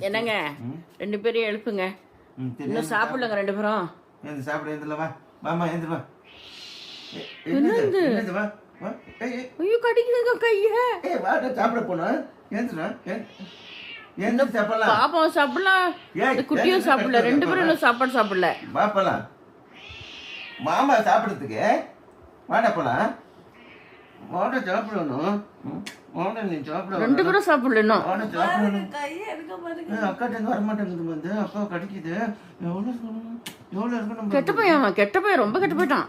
என்னங்க 2 பேரையும் எழுப்புங்க. இன்னும் சாப்பிடலங்க 2 பேரும். சாப்பிட எழுந்துல வா. வாமா எழுந்து வா. என்னது? வா. வா. ஐயோ கடிக்குதுங்க கைய. வாடா சாப்பிட போனோம். எழுந்துடா. எழுந்து சாப்பிடலாம். பாப்பாவும் சாப்பிடலாம். இந்த குட்டியும் சாப்பிடல. 2 பேரும் இன்னும் சாப்பாடு சாப்பிடல. வா போலாம். மாமா சாப்பிடுறதுக்கு வாடா போலாம். வாடா சாப்பிடணும். வாடா நீ சாப்பிட. 2 பேரும் சாப்பிடல இன்னும். வாடா சாப்பிடணும். அக்காட்ட வர மாட்டேங்குது வந்து அப்பா கடிக்குது. எவ்வளவு இருக்கணும். கெட்ட பையன் கெட்ட பையன் ரொம்ப கெட்ட போயிட்டான்.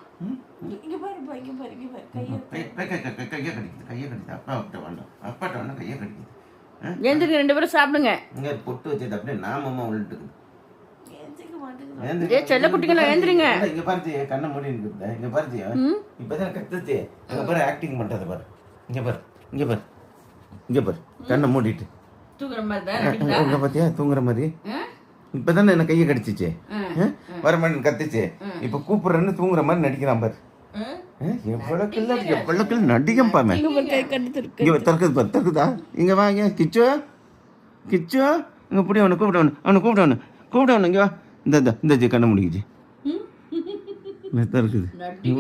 கையை கடிக்குது. அப்பாட்ட வேண்டாம் கையை கடிக்குது. ஏந்திரிங்க 2 பேரும் சாப்பிடுங்க. இங்க பொட்டு வச்சது அப்படியே நாமமா உள்ளிட்டு செல்ல குட்டிங்களா ஏந்திரிங்க. இங்க பாருச்சு கண்ணை மூடி இருக்குது. இங்க பாருச்சு இப்பதான் கத்துச்சு. இங்க பாரு ஆக்டிங் பண்றது பாரு. இங்க பாரு கண்ணை மூடிட்டு தூங்குற மாதிரி தான். இங்க பாத்தியா தூங்குற மாதிரி. இப்பதானே என்ன கையை கடிச்சிச்சு. வரமாட்டேன்னு கத்துச்சு. இப்ப கூப்பிடுறேன்னு தூங்குற மாதிரி நடிக்கிறான் பாரு. எவ்வளவு நடிகம் பாமே. இங்க திறக்குதா. இங்க வா. கிச்சு இங்க புடி. அவனை கூப்பிடவனு இங்க வா. இந்த கண்ணை முடிக்குச்சு. திறக்குது.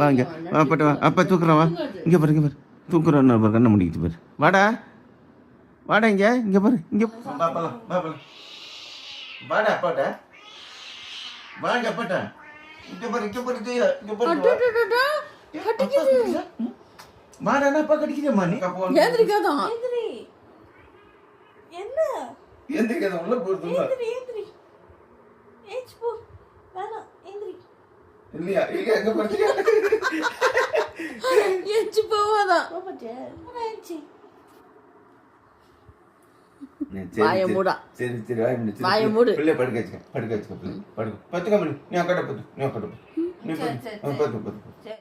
வாங்க அப்பட்ட வா. அப்பா தூக்குறான் வா. இங்க பாரு தூக்குறான் பாரு. கண்ணை முடிக்குது பாரு. வாடா இங்க பாரு. இங்க வாடா அப்பாட்ட. வாங்க அப்பாட்ட. இங்க பாரு. மாடானா அப்பா கடிக்குதேம்மா நீ. ஏந்திரிக்காதான். என்ன எந்திரிக்காத உள்ள போறது இல்லையா. எங்க படுத்துக்க. ஏஞ்சி போவாதான். வாயை மூடா. சரி வாயை மூடு. பிள்ளை படுக்க வச்சுக்க. படுக்க. பத்துக்க மணி. நீ அக்கட்ட பத்து. நீ பத்து.